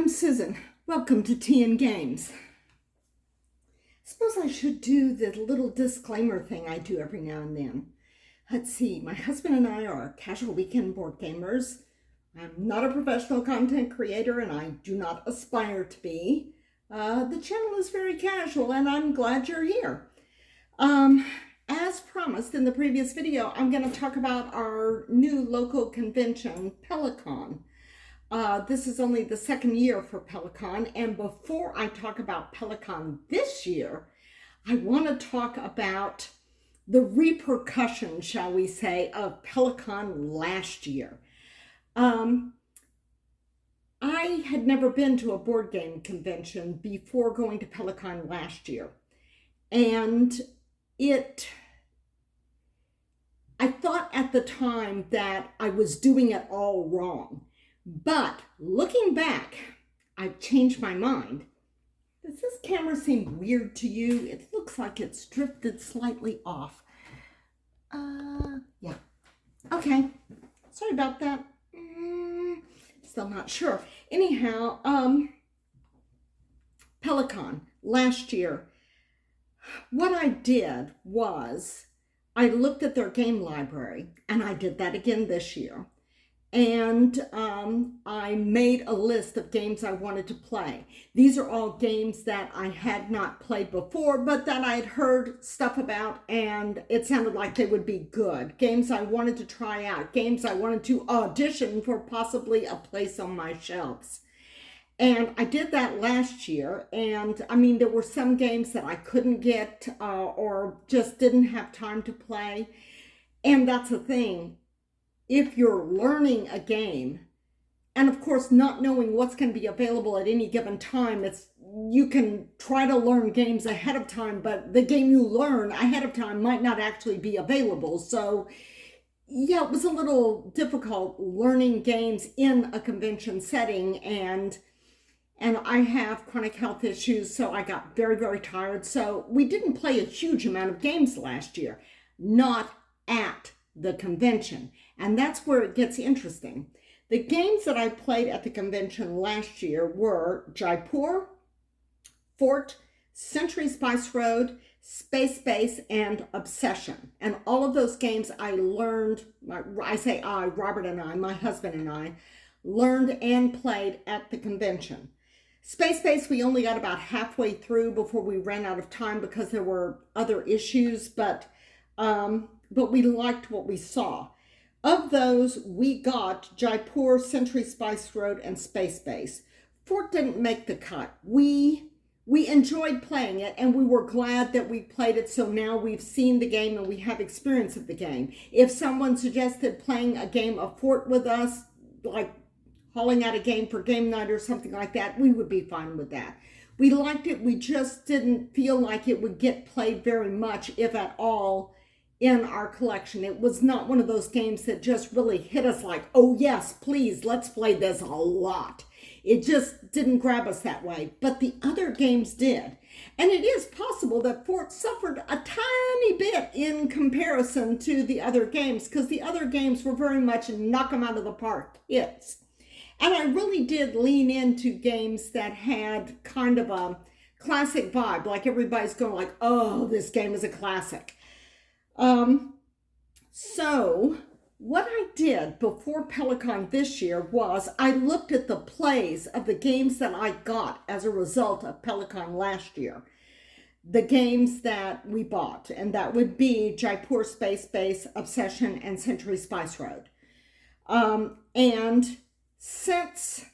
I'm Susan. Welcome to Tea and Games. Suppose I should do the little disclaimer thing I do every now and then. Let's see, my husband and I are casual weekend board gamers. I'm not a professional content creator and I do not aspire to be. The channel is very casual and I'm glad you're here. As promised in the previous video, I'm going to talk about our new local convention, PeliCon. This is only the second year for PeliCon, and before I talk about PeliCon this year, I want to talk about the repercussions, shall we say, of PeliCon last year. I had never been to a board game convention before going to PeliCon last year, and I thought at the time that I was doing it all wrong. But looking back, I've changed my mind. Does this camera seem weird to you? It looks like it's drifted slightly off. Yeah. Okay. Sorry about that. Still not sure. Anyhow, PeliCon last year, what I did was I looked at their game library, and I did that again this year. And I made a list of games I wanted to play. These are all games that I had not played before, but that I had heard stuff about, and it sounded like they would be good. Games I wanted to try out, games I wanted to audition for possibly a place on my shelves. And I did that last year, and I mean, there were some games that I couldn't get or just didn't have time to play. And that's the thing. If you're learning a game, and of course not knowing what's going to be available at any given time, you can try to learn games ahead of time, but the game you learn ahead of time might not actually be available. So yeah, it was a little difficult learning games in a convention setting, and I have chronic health issues, so I got very, very tired. So we didn't play a huge amount of games last year, not at the convention. And that's where it gets interesting. The games that I played at the convention last year were Jaipur, Fort, Century Spice Road, Space Base, and Obsession. And all of those games I learned, Robert and I, my husband and I, learned and played at the convention. Space Base, we only got about halfway through before we ran out of time because there were other issues, but we liked what we saw. Of those, we got Jaipur, Century Spice Road, and Space Base. Fort didn't make the cut. We enjoyed playing it, and we were glad that we played it, so now we've seen the game and we have experience of the game. If someone suggested playing a game of Fort with us, like hauling out a game for game night or something like that, we would be fine with that. We liked it. We just didn't feel like it would get played very much, if at all, in our collection. It was not one of those games that just really hit us like, oh yes, please, let's play this a lot. It just didn't grab us that way, but the other games did. And it is possible that Fort suffered a tiny bit in comparison to the other games, because the other games were very much knock them out of the park hits. And I really did lean into games that had kind of a classic vibe, like everybody's going like, oh, this game is a classic. So what I did before PeliCon this year was I looked at the plays of the games that I got as a result of PeliCon last year. The games that we bought, and that would be Jaipur, Space Base, Obsession, and Century Spice Road. And since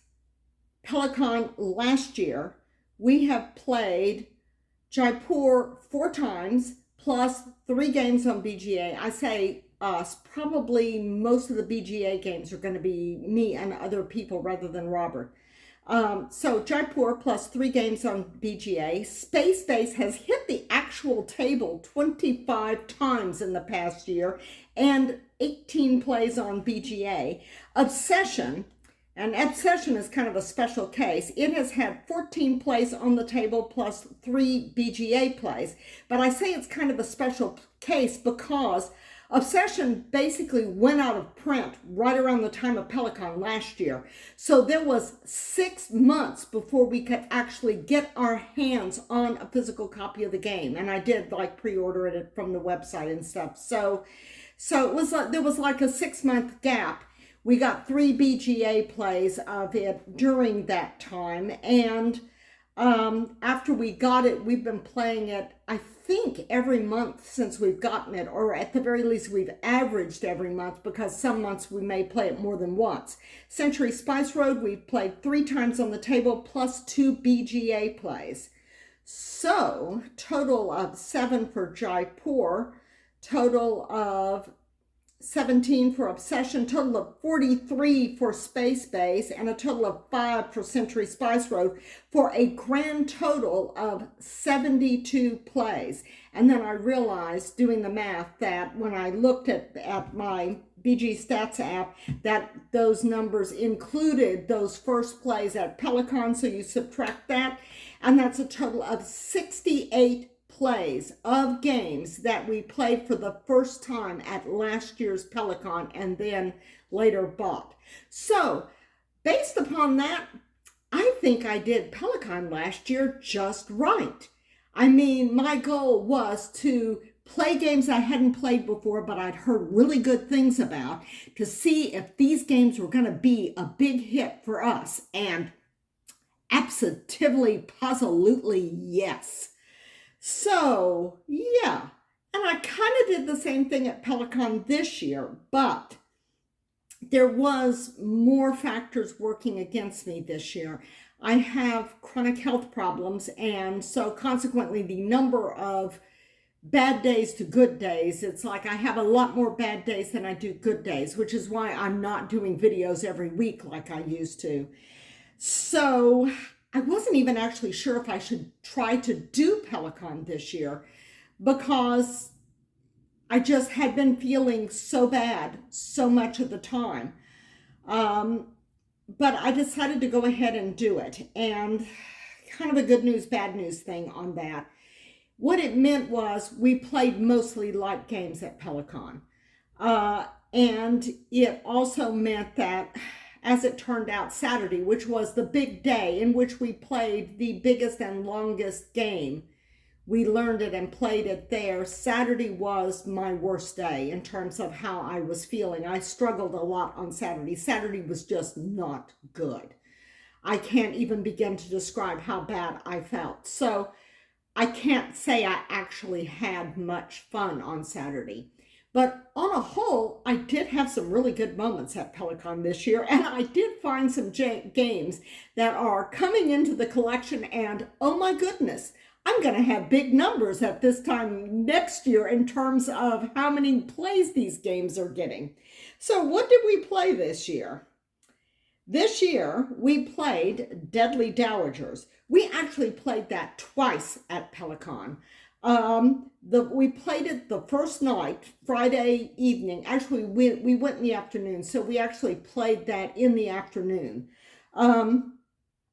PeliCon last year, we have played Jaipur 4 times, plus 3 games on BGA. I say us, probably most of the BGA games are going to be me and other people rather than Robert. So Jaipur plus 3 games on BGA. Space Base has hit the actual table 25 times in the past year and 18 plays on BGA. Obsession, and Obsession is kind of a special case. It has had 14 plays on the table plus 3 BGA plays. But I say it's kind of a special case because Obsession basically went out of print right around the time of PeliCon last year. So there was 6 months before we could actually get our hands on a physical copy of the game. And I did like pre-order it from the website and stuff. So it was like, there was like a 6-month gap. We got 3 BGA plays of it during that time. And after we got it, we've been playing it, I think, every month since we've gotten it, or at the very least we've averaged every month, because some months we may play it more than once. Century Spice Road, we've played 3 times on the table, plus 2 BGA plays. So, total of 7 for Jaipur, total of 17 for Obsession, total of 43 for Space Base, and a total of 5 for Century Spice Road, for a grand total of 72 plays. And then I realized, doing the math, that when I looked at my BG Stats app, that those numbers included those first plays at PeliCon, so you subtract that, and that's a total of 68 plays of games that we played for the first time at last year's PeliCon and then later bought. So, based upon that, I think I did PeliCon last year just right. I mean, my goal was to play games I hadn't played before, but I'd heard really good things about, to see if these games were going to be a big hit for us. And absolutely, positively, yes. So, yeah, and I kind of did the same thing at PeliCon this year, but there was more factors working against me this year. I have chronic health problems, and so consequently the number of bad days to good days, it's like I have a lot more bad days than I do good days, which is why I'm not doing videos every week like I used to. So I wasn't even actually sure if I should try to do PeliCon this year, because I just had been feeling so bad so much of the time. But I decided to go ahead and do it. And kind of a good news, bad news thing on that. What it meant was we played mostly light games at PeliCon. And it also meant that, as it turned out, Saturday, which was the big day in which we played the biggest and longest game, we learned it and played it there. Saturday was my worst day in terms of how I was feeling. I struggled a lot on Saturday. Saturday was just not good. I can't even begin to describe how bad I felt. So I can't say I actually had much fun on Saturday. But on a whole, I did have some really good moments at PeliCon this year, and I did find some games that are coming into the collection, and oh my goodness, I'm going to have big numbers at this time next year in terms of how many plays these games are getting. So what did we play this year? This year, we played Deadly Dowagers. We actually played that twice at PeliCon. We played it the first night, Friday evening. Actually, we went in the afternoon, so we actually played that in the afternoon.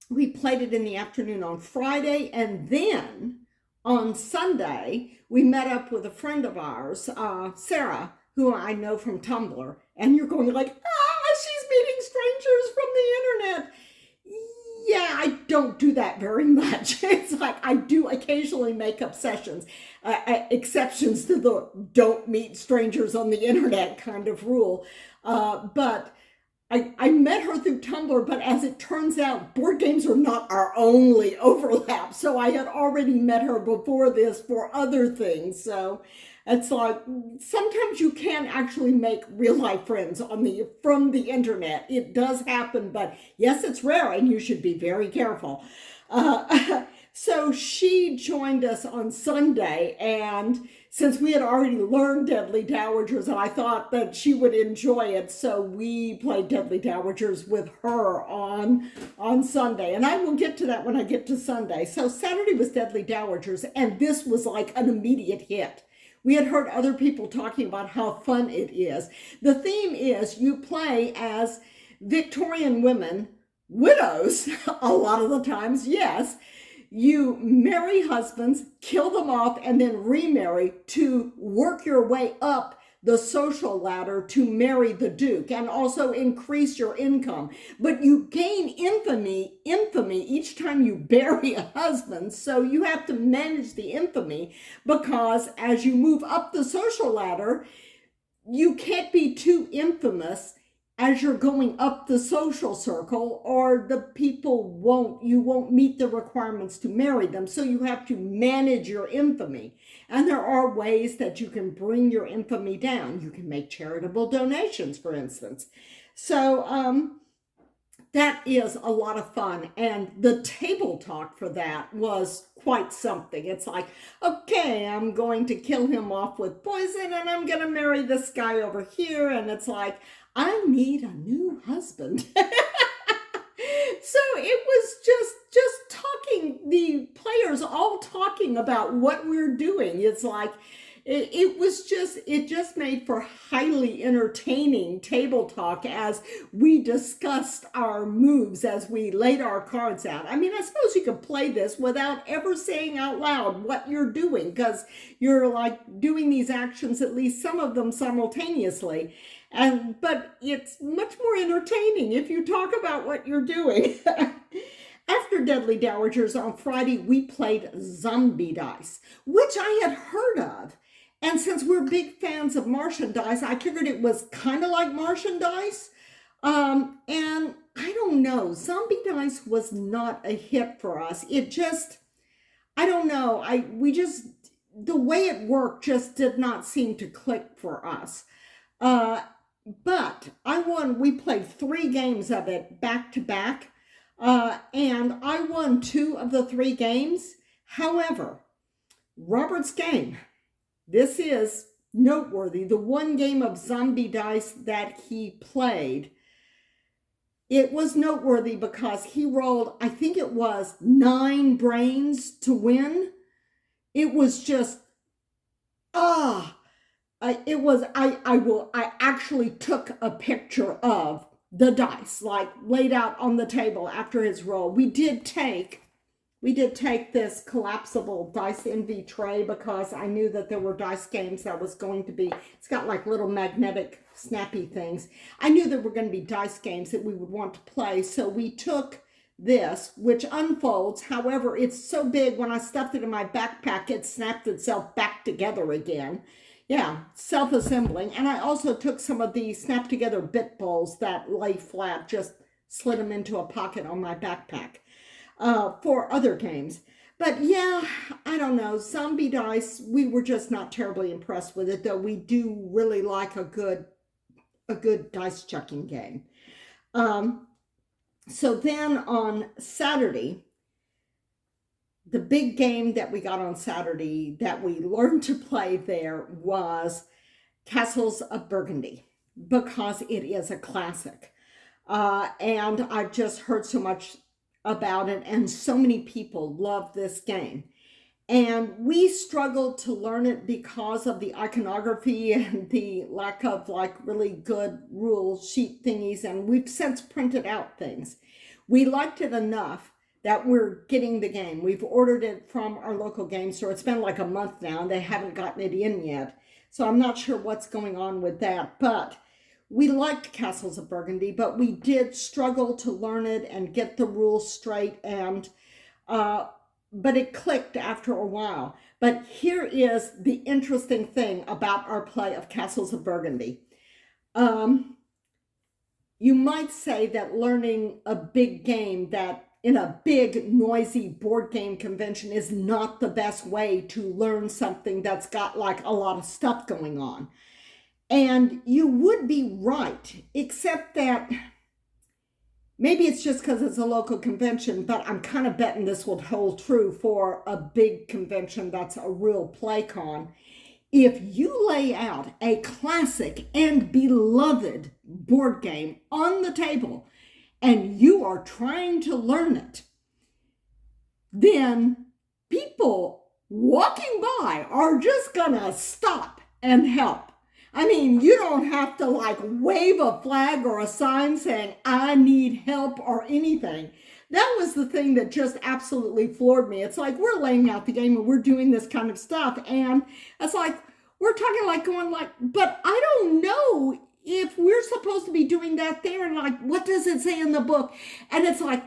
We played it in the afternoon on Friday, and then on Sunday, we met up with a friend of ours, Sarah, who I know from Tumblr, and you're going like, she's meeting strangers from the internet. Yeah, I don't do that very much. It's like I do occasionally make exceptions to the don't meet strangers on the internet kind of rule. But I met her through Tumblr, but as it turns out, board games are not our only overlap. So I had already met her before this for other things. So it's like sometimes you can actually make real life friends from the internet. It does happen, but yes, it's rare, and you should be very careful. So she joined us on Sunday, and since we had already learned Deadly Dowagers, and I thought that she would enjoy it, so we played Deadly Dowagers with her on Sunday. And I will get to that when I get to Sunday. So Saturday was Deadly Dowagers, and this was like an immediate hit. We had heard other people talking about how fun it is. The theme is you play as Victorian women, widows, a lot of the times, yes. You marry husbands, kill them off, and then remarry to work your way up the social ladder to marry the Duke and also increase your income. But you gain infamy each time you bury a husband. So you have to manage the infamy, because as you move up the social ladder, you can't be too infamous as you're going up the social circle, or the people you won't meet the requirements to marry them. So you have to manage your infamy. And there are ways that you can bring your infamy down. You can make charitable donations, for instance. So that is a lot of fun. And the table talk for that was quite something. It's like, okay, I'm going to kill him off with poison, and I'm going to marry this guy over here. And it's like, I need a new husband. So it was just talking, the players all talking about what we're doing. It's like, it just made for highly entertaining table talk as we discussed our moves, as we laid our cards out. I mean, I suppose you could play this without ever saying out loud what you're doing, because you're like doing these actions, at least some of them simultaneously. But it's much more entertaining if you talk about what you're doing. After Deadly Dowagers on Friday, we played Zombie Dice, which I had heard of. And since we're big fans of Martian dice, I figured it was kind of like Martian dice. And I don't know, Zombie Dice was not a hit for us. It just, I don't know, the way it worked just did not seem to click for us. But we played 3 games of it back to back. And I won 2 of the 3 games. However, Robert's game, this is noteworthy. The one game of Zombie Dice that he played, it was noteworthy because he rolled, I think it was 9 brains to win. It was just, I actually took a picture of the dice, like laid out on the table after his roll. We did take this collapsible dice envy tray because I knew that there were dice games that was going to be, it's got like little magnetic snappy things. I knew there were going to be dice games that we would want to play. So we took this, which unfolds. However, it's so big, when I stuffed it in my backpack, it snapped itself back together again. Yeah, self-assembling. And I also took some of the snap together bit balls that lay flat, just slid them into a pocket on my backpack. For other games. But yeah, I don't know, Zombie Dice, we were just not terribly impressed with it, though we do really like a good dice chucking game. So then on Saturday, the big game that we got on Saturday that we learned to play there was Castles of Burgundy, because it is a classic. And I've just heard so much about it, and so many people love this game. And we struggled to learn it because of the iconography and the lack of like really good rule sheet thingies, and we've since printed out things. We liked it enough that we're getting the game. We've ordered it from our local game store. It's been like a month now, and they haven't gotten it in yet. So I'm not sure what's going on with that, but we liked Castles of Burgundy, but we did struggle to learn it and get the rules straight, and but it clicked after a while. But here is the interesting thing about our play of Castles of Burgundy. You might say that learning a big game that in a big, noisy board game convention is not the best way to learn something that's got like a lot of stuff going on. And you would be right, except that maybe it's just because it's a local convention, but I'm kind of betting this will hold true for a big convention that's a real PeliCon. If you lay out a classic and beloved board game on the table and you are trying to learn it, then people walking by are just gonna stop and help. I mean, you don't have to like wave a flag or a sign saying, I need help or anything. That was the thing that just absolutely floored me. It's like, we're laying out the game and we're doing this kind of stuff. And it's like, we're talking like going like, but I don't know if we're supposed to be doing that there. And like, what does it say in the book? And it's like,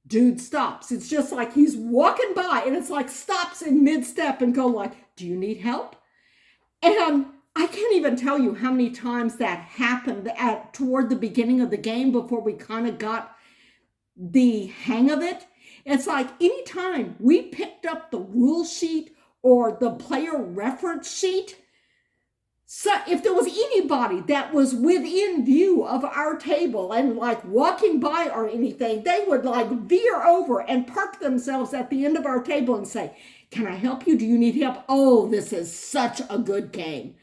dude stops. It's just like he's walking by and it's like stops in mid-step and go like, do you need help? And I can't even tell you how many times that happened toward the beginning of the game before we kind of got the hang of it. It's like anytime we picked up the rule sheet or the player reference sheet, so if there was anybody that was within view of our table and like walking by or anything, they would like veer over and park themselves at the end of our table and say, can I help you? Do you need help? Oh, this is such a good game.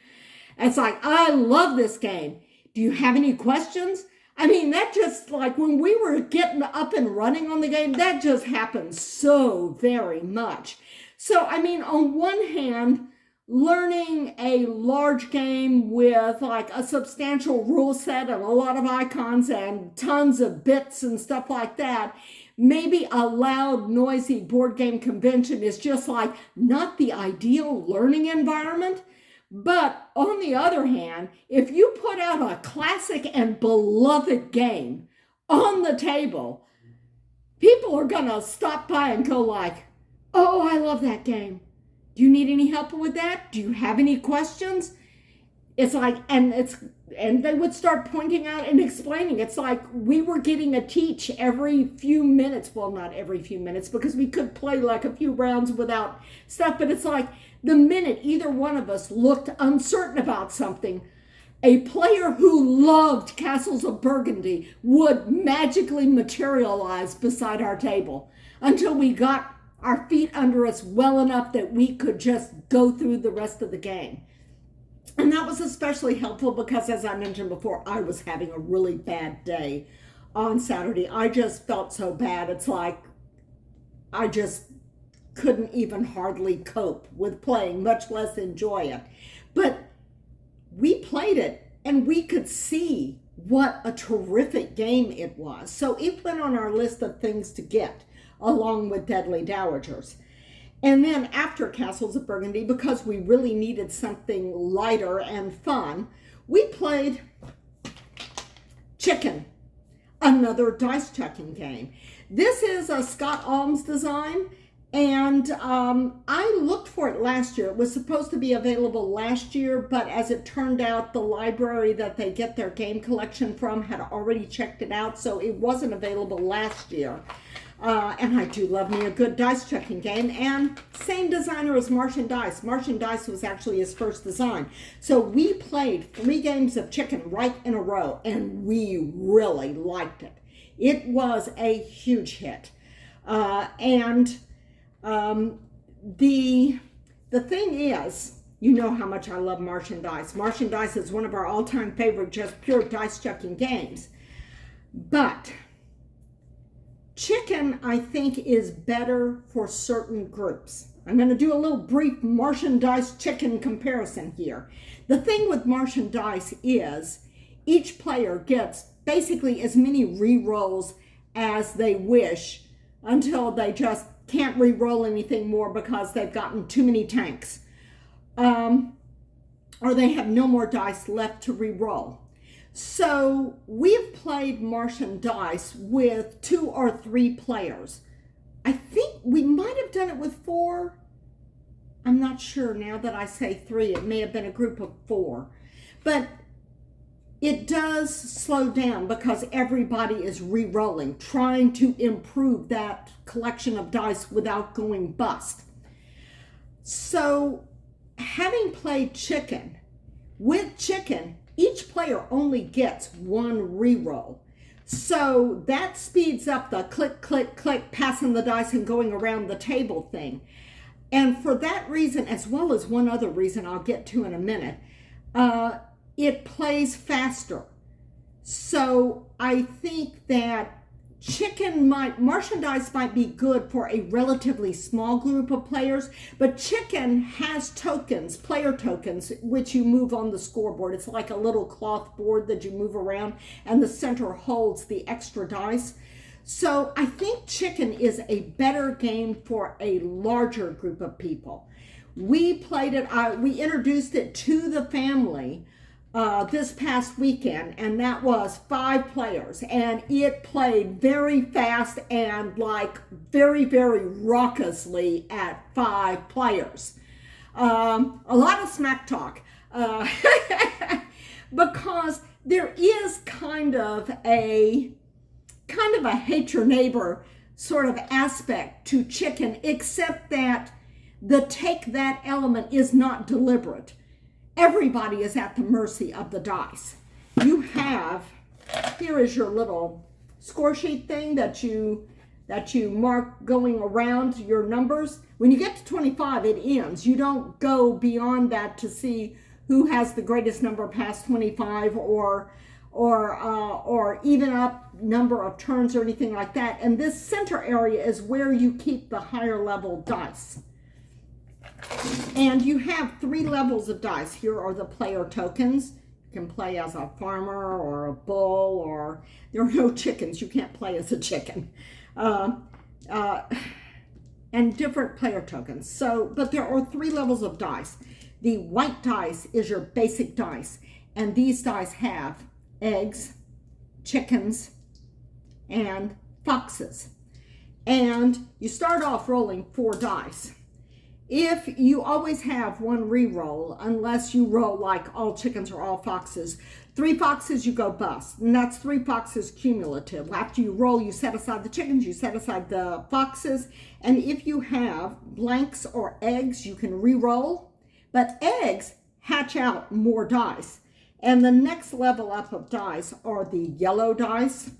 It's like, I love this game. Do you have any questions? I mean, that just like when we were getting up and running on the game, that just happened so very much. So, I mean, on one hand, learning a large game with like a substantial rule set and a lot of icons and tons of bits and stuff like that, maybe a loud, noisy board game convention is just like not the ideal learning environment. But on the other hand, if you put out a classic and beloved game on the table, people are going to stop by and go like, oh, I love that game. Do you need any help with that? Do you have any questions? It's like, and they would start pointing out and explaining. It's like we were getting a teach every few minutes. Well, not every few minutes because we could play like a few rounds without stuff. But it's like the minute either one of us looked uncertain about something, a player who loved Castles of Burgundy would magically materialize beside our table until we got our feet under us well enough that we could just go through the rest of the game. And that was especially helpful because, as I mentioned before, I was having a really bad day on Saturday. I just felt so bad. It's like I just couldn't even hardly cope with playing, much less enjoy it. But we played it and we could see what a terrific game it was. So it went on our list of things to get, along with Deadly Dowagers. And then after Castles of Burgundy, because we really needed something lighter and fun, we played Chicken, another dice checking game. This is a Scott Alms design, and I looked for it last year. It was supposed to be available last year, but as it turned out, the library that they get their game collection from had already checked it out, so it wasn't available last year. And I do love me a good dice checking game. And same designer as Martian Dice. Martian Dice was actually his first design. So we played 3 games of Chicken right in a row, and we really liked it. It was a huge hit. The thing is, you know how much I love Martian Dice. Martian Dice is one of our all-time favorite just pure dice checking games. But Chicken, I think, is better for certain groups. I'm going to do a little brief Martian Dice Chicken comparison here. The thing with Martian Dice is each player gets basically as many re-rolls as they wish until they just can't re-roll anything more because they've gotten too many tanks. Or they have no more dice left to re-roll. So we've played Martian Dice with 2 or 3 players. I think we might have done it with 4. I'm not sure now that I say 3. It may have been a group of 4. But it does slow down because everybody is re-rolling, trying to improve that collection of dice without going bust. So having played Chicken, with Chicken, each player only gets 1 re-roll. So that speeds up the click, click, click, passing the dice and going around the table thing. And for that reason, as well as one other reason I'll get to in a minute, it plays faster. So I think that Martian Dice might be good for a relatively small group of players, but Chicken has tokens, player tokens, which you move on the scoreboard. It's like a little cloth board that you move around, and the center holds the extra dice. So I think Chicken is a better game for a larger group of people. We played it, we introduced it to the family this past weekend, and that was 5 players, and it played very fast and like very, very raucously at 5 players. A lot of smack talk because there is kind of a hate your neighbor sort of aspect to chicken, except that the take that element is not deliberate. Everybody is at the mercy of the dice. You have, here is your little score sheet thing that you mark going around your numbers. When you get to 25, it ends. You don't go beyond that to see who has the greatest number past 25 or even up number of turns or anything like that. And this center area is where you keep the higher level dice. And you have 3 levels of dice. Here are the player tokens. You can play as a farmer or a bull, or there are no chickens. You can't play as a chicken. And different player tokens. So, but there are 3 levels of dice. The white dice is your basic dice. And these dice have eggs, chickens, and foxes. And you start off rolling 4 dice. If you always have one re-roll, unless you roll like all chickens or all foxes, 3 foxes, you go bust. And that's 3 foxes cumulative. After you roll, you set aside the chickens, you set aside the foxes. And if you have blanks or eggs, you can re-roll. But eggs hatch out more dice. And the next level up of dice are the yellow dice.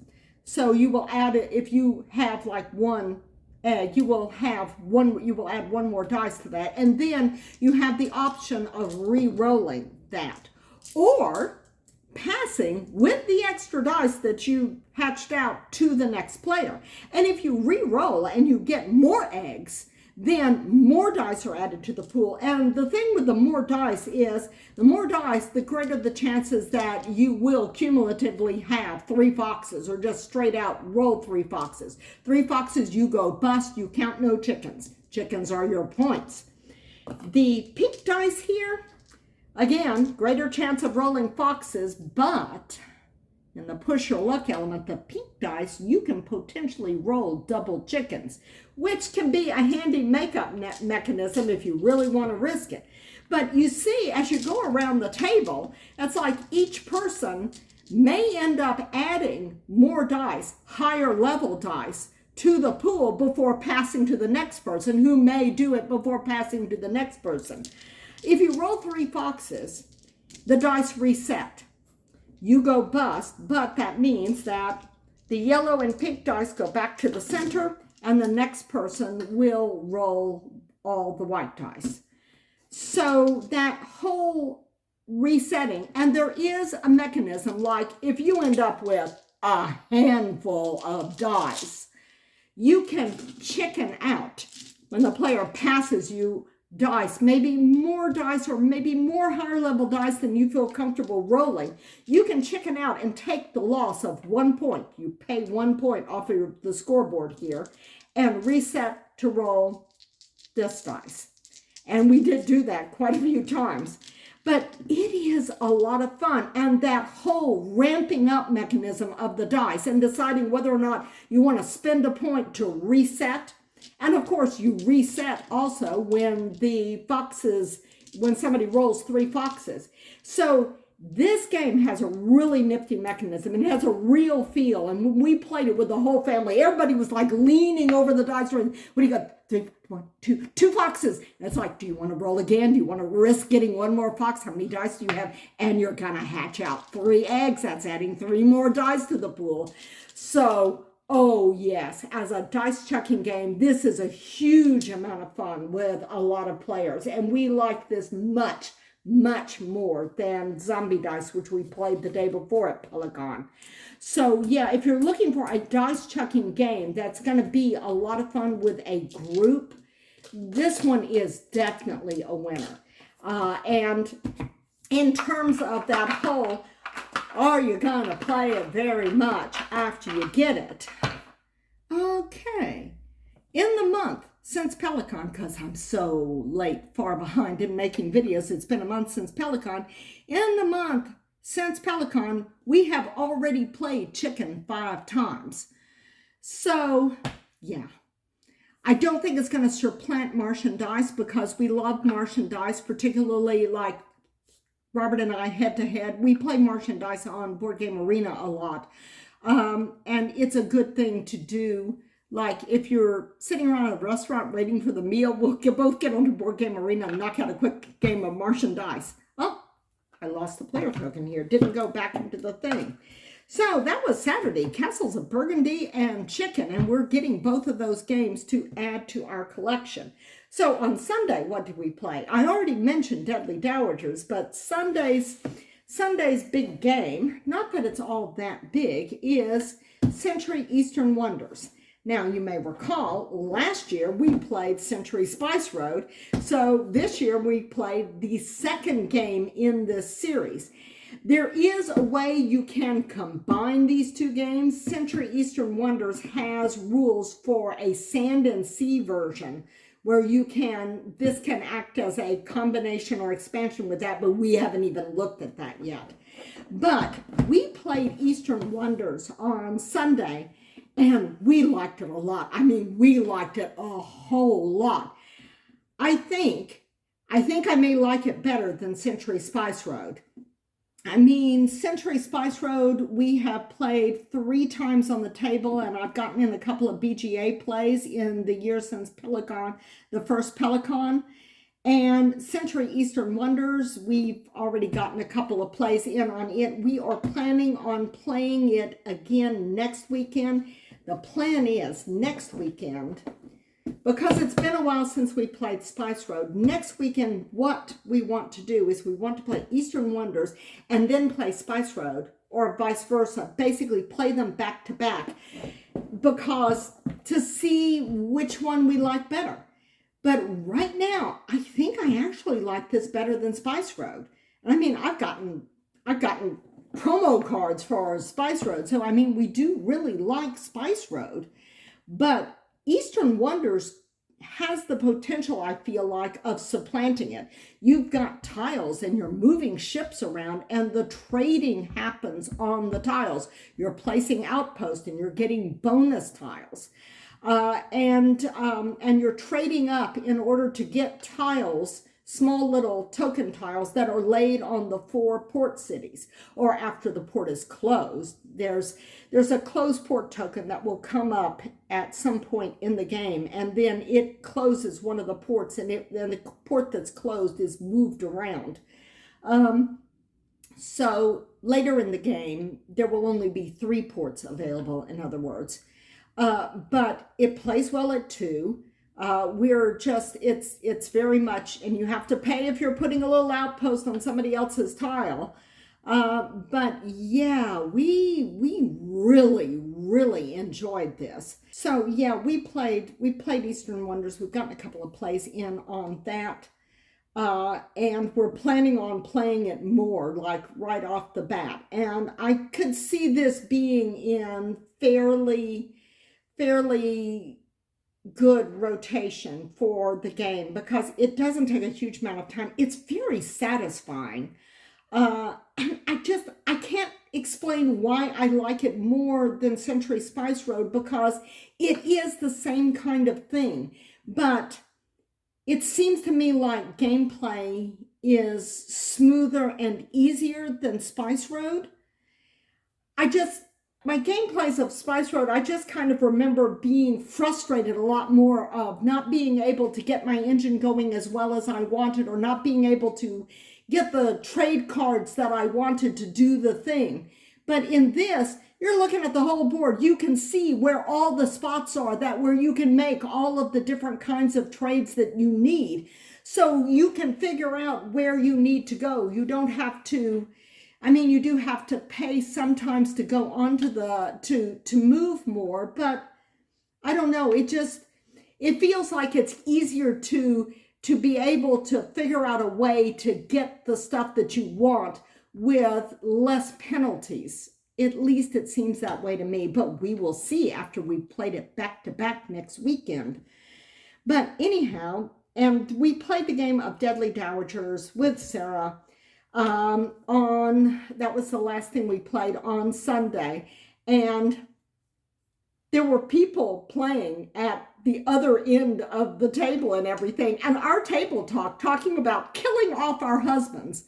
So you will add it, if you have like 1 egg, you will add 1 more dice to that, and then you have the option of re-rolling that, or passing with the extra dice that you hatched out to the next player. And if you re-roll and you get more eggs, then more dice are added to the pool. And the thing with the more dice is, the more dice, the greater the chances that you will cumulatively have 3 foxes, or just straight out roll 3 foxes. 3 foxes, you go bust, you count no chickens. Chickens are your points. The pink dice here, again, greater chance of rolling foxes, but in the push your luck element, the pink dice, you can potentially roll double chickens, which can be a handy makeup mechanism if you really want to risk it. But you see, as you go around the table, it's like each person may end up adding more dice, higher level dice, to the pool before passing to the next person, who may do it before passing to the next person. If you roll 3 foxes, the dice reset. You go bust, but that means that the yellow and pink dice go back to the center, and the next person will roll all the white dice. So that whole resetting, and there is a mechanism, like if you end up with a handful of dice, you can chicken out when the player passes you dice, maybe more dice or maybe more higher level dice than you feel comfortable rolling. You can chicken out and take the loss of 1 point. You pay 1 point off of the scoreboard here and reset to roll this dice. And we did do that quite a few times. But it is a lot of fun, and that whole ramping up mechanism of the dice and deciding whether or not you want to spend a point to reset. And of course, you reset also when somebody rolls 3 foxes. So this game has a really nifty mechanism, and it has a real feel. And when we played it with the whole family, everybody was like leaning over the dice. What do you got? 3, 1, 2, 2 foxes. And it's like, do you want to roll again? Do you want to risk getting 1 more fox? How many dice do you have? And you're going to hatch out 3 eggs. That's adding 3 more dice to the pool. So, oh yes, as a dice chucking game, this is a huge amount of fun with a lot of players. And we like this much more than Zombie Dice, which we played the day before at PeliCon. So yeah, if you're looking for a dice chucking game that's going to be a lot of fun with a group, this one is definitely a winner. And in terms of that whole, are you going to play it very much after you get it? Okay. In the month since PeliCon, because I'm so far behind in making videos. It's been a month since PeliCon. In the month since PeliCon, we have already played chicken 5 times. So, yeah. I don't think it's going to supplant Martian Dice because we love Martian Dice, particularly like Robert and I head to head. We play Martian Dice on Board Game Arena a lot. And it's a good thing to do. Like if you're sitting around a restaurant waiting for the meal, we'll both get onto Board Game Arena and knock out a quick game of Martian Dice. Oh, I lost the player token here. Didn't go back into the thing. So that was Saturday, Castles of Burgundy and Chicken, and we're getting both of those games to add to our collection. So on Sunday, what did we play? I already mentioned Deadly Dowagers, but Sunday's big game, not that it's all that big, is Century Eastern Wonders. Now, you may recall, last year we played Century Spice Road, so this year we played the second game in this series. There is a way you can combine these two games. Century Eastern Wonders has rules for a sand and sea version where this can act as a combination or expansion with that, but we haven't even looked at that yet. But we played Eastern Wonders on Sunday, and we liked it a lot. I mean, we liked it a whole lot. I think I may like it better than Century Spice Road. I mean, Century Spice Road, we have played 3 times on the table, and I've gotten in a couple of BGA plays in the year since PeliCon, the first PeliCon. And Century Eastern Wonders, we've already gotten a couple of plays in on it. We are planning on playing it again next weekend. The plan is next weekend, because it's been a while since we played Spice Road, next weekend what we want to do is we want to play Eastern Wonders and then play Spice Road, or vice versa. Basically play them back to back, because to see which one we like better. But right now, I think I actually like this better than Spice Road. I mean, I've gotten promo cards for Spice Road, so I mean, we do really like Spice Road, but Eastern Wonders has the potential, I feel like, of supplanting it. You've got tiles and you're moving ships around, and the trading happens on the tiles. You're placing outposts and you're getting bonus tiles. And you're trading up in order to get tiles, small little token tiles that are laid on the 4 port cities, or after the port is closed. There's a closed port token that will come up at some point in the game, and then it closes one of the ports, and then the port that's closed is moved around. So later in the game, there will only be 3 ports available, in other words. But it plays well at 2. It's very much, and you have to pay if you're putting a little outpost on somebody else's tile. But yeah, we really enjoyed this. So yeah, we played Eastern Wonders. We've gotten a couple of plays in on that. And we're planning on playing it more, like right off the bat. And I could see this being in fairly good rotation for the game, because it doesn't take a huge amount of time. It's very satisfying. And I can't explain why I like it more than Century Spice Road, because it is the same kind of thing, but it seems to me like gameplay is smoother and easier than Spice Road. My gameplays of Spice Road, I just kind of remember being frustrated a lot more of not being able to get my engine going as well as I wanted, or not being able to get the trade cards that I wanted to do the thing. But in this, you're looking at the whole board. You can see where all the spots are, where you can make all of the different kinds of trades that you need. So you can figure out where you need to go. You don't have to, you do have to pay sometimes to go onto to move more, but I don't know. It feels like it's easier to be able to figure out a way to get the stuff that you want with less penalties. At least it seems that way to me, but we will see after we've played it back to back next weekend. But anyhow, and we played the game of Deadly Dowagers with Sarah. On that was the last thing we played on Sunday, and there were people playing at the other end of the table and everything, and our table talking about killing off our husbands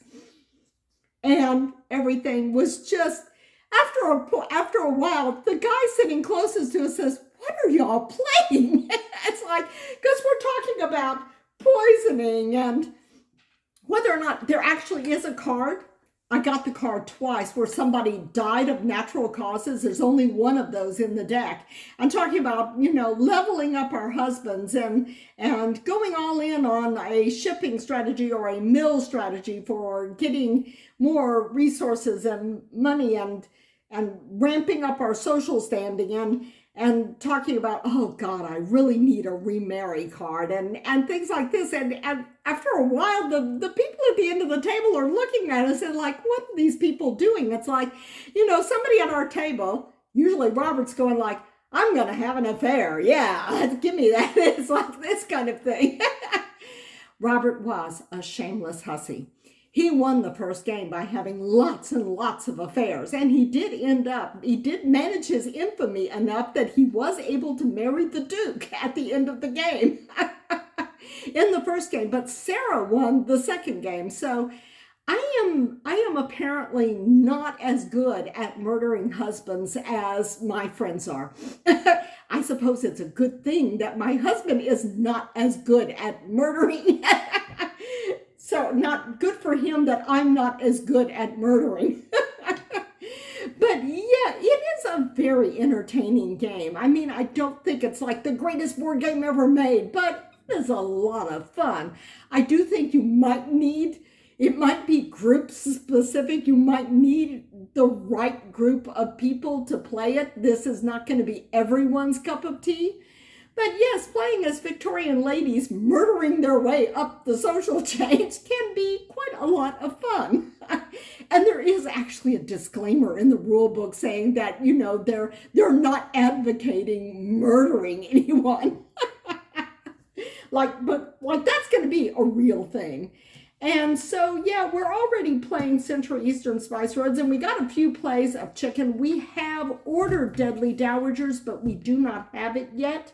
and everything was just after a while, the guy sitting closest to us says, "What are y'all playing?" It's like, because we're talking about poisoning and whether or not there actually is a card. I got the card twice where somebody died of natural causes. There's only one of those in the deck. I'm talking about, leveling up our husbands and going all in on a shipping strategy or a mill strategy for getting more resources and money and ramping up our social standing and talking about, oh God, I really need a remarry card and things like this. And after a while, the people at the end of the table are looking at us and like, what are these people doing? It's like, somebody at our table, usually Robert's going like, I'm going to have an affair. Yeah, give me that. It's like this kind of thing. Robert was a shameless hussy. He won the first game by having lots and lots of affairs, and he did manage his infamy enough that he was able to marry the Duke at the end of the game in the first game, but Sarah won the second game. So I am apparently not as good at murdering husbands as my friends are. I suppose it's a good thing that my husband is not as good at murdering. So not good for him that I'm not as good at murdering. But yeah, it is a very entertaining game. I mean, I don't think it's like the greatest board game ever made, but it is a lot of fun. I do think it might be group specific. You might need the right group of people to play it. This is not going to be everyone's cup of tea. But yes, playing as Victorian ladies murdering their way up the social chains can be quite a lot of fun. And there is actually a disclaimer in the rule book saying that, they're not advocating murdering anyone. But that's going to be a real thing. And so, yeah, we're already playing Central Eastern Spice Roads, and we got a few plays of chicken. We have ordered Deadly Dowagers, but we do not have it yet.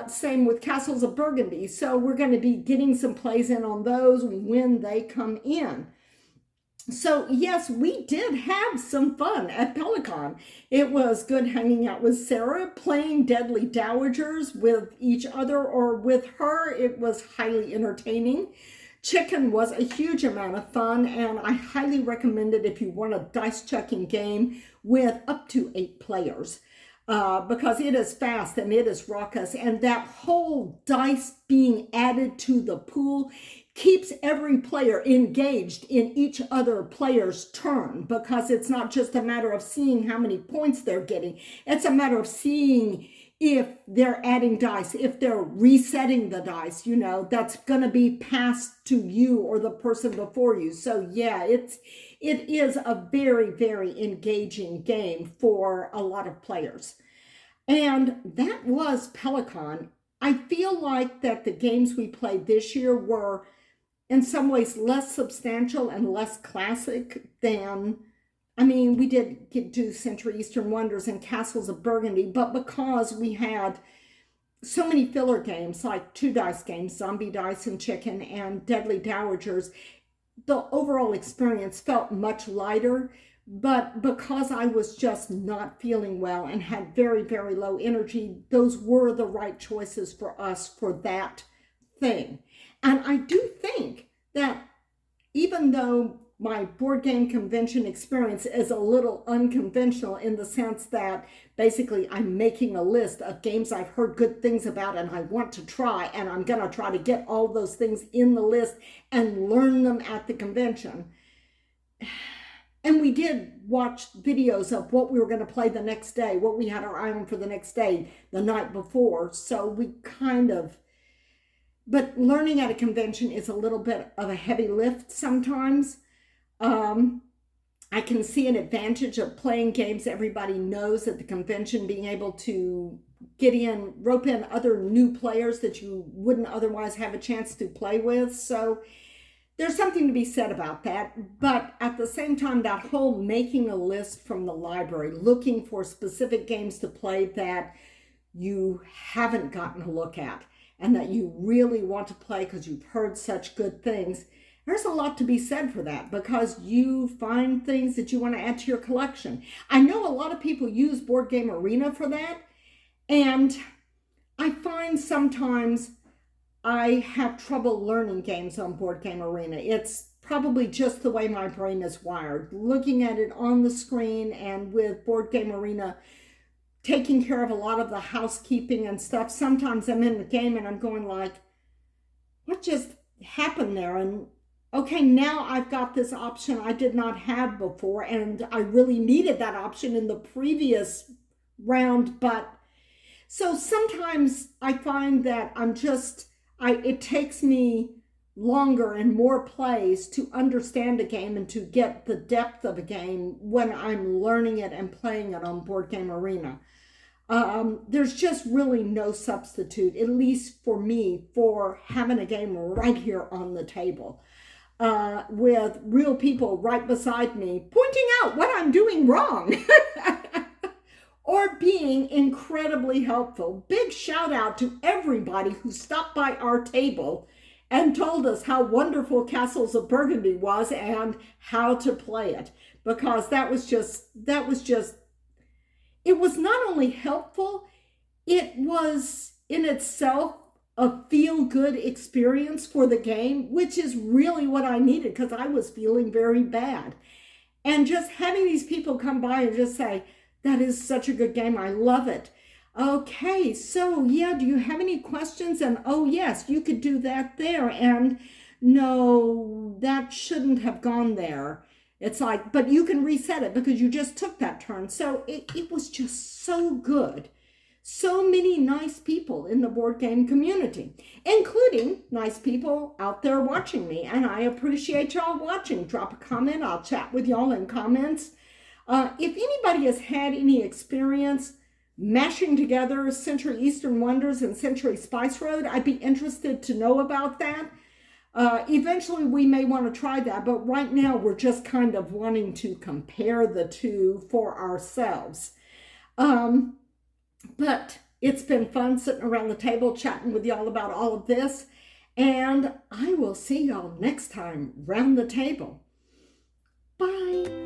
Same with Castles of Burgundy. So we're going to be getting some plays in on those when they come in. So yes, we did have some fun at PeliCon. It was good hanging out with Sarah, playing Deadly Dowagers with each other or with her. It was highly entertaining. Chicken was a huge amount of fun, and I highly recommend it if you want a dice chucking game with up to 8 players. Because it is fast and it is raucous, and that whole dice being added to the pool keeps every player engaged in each other player's turn, because it's not just a matter of seeing how many points they're getting. It's a matter of seeing if they're adding dice, if they're resetting the dice, that's going to be passed to you or the person before you. So yeah, it is a very, very engaging game for a lot of players. And that was PeliCon. I feel like that the games we played this year were in some ways less substantial and less classic than, we did do Century Eastern Wonders and Castles of Burgundy, but because we had so many filler games like 2 dice games, Zombie Dice and Chicken and Deadly Dowagers, the overall experience felt much lighter. But because I was just not feeling well and had very, very low energy, those were the right choices for us for that thing. And I do think that even though my board game convention experience is a little unconventional in the sense that basically I'm making a list of games I've heard good things about and I want to try, and I'm going to try to get all those things in the list and learn them at the convention. And we did watch videos of what we were going to play the next day, what we had our eye on for the next day, the night before. So we but learning at a convention is a little bit of a heavy lift sometimes. I can see an advantage of playing games everybody knows at the convention, being able to rope in other new players that you wouldn't otherwise have a chance to play with. So there's something to be said about that. But at the same time, that whole making a list from the library, looking for specific games to play that you haven't gotten a look at and that you really want to play because you've heard such good things, there's a lot to be said for that, because you find things that you want to add to your collection. I know a lot of people use Board Game Arena for that, and I find sometimes I have trouble learning games on Board Game Arena. It's probably just the way my brain is wired. Looking at it on the screen, and with Board Game Arena taking care of a lot of the housekeeping and stuff, sometimes I'm in the game and I'm going like, what just happened there? And okay, now I've got this option I did not have before, and I really needed that option in the previous round. But so sometimes I find that it takes me longer and more plays to understand a game and to get the depth of a game when I'm learning it and playing it on Board Game Arena. There's just really no substitute, at least for me, for having a game right here on the table. With real people right beside me pointing out what I'm doing wrong or being incredibly helpful. Big shout out to everybody who stopped by our table and told us how wonderful Castles of Burgundy was and how to play it, because that was just, it was not only helpful, it was in itself a feel-good experience for the game, which is really what I needed because I was feeling very bad. And just having these people come by and just say, that is such a good game, I love it. Okay, so yeah, do you have any questions? And oh yes, you could do that there. And no, that shouldn't have gone there. It's like, but you can reset it because you just took that turn. So it was just so good. So many nice people in the board game community, including nice people out there watching me. And I appreciate y'all watching. Drop a comment. I'll chat with y'all in comments. If anybody has had any experience mashing together Century Eastern Wonders and Century Spice Road, I'd be interested to know about that. Eventually we may want to try that, but right now we're just kind of wanting to compare the two for ourselves. But it's been fun sitting around the table chatting with y'all about all of this, and I will see y'all next time round the table. Bye.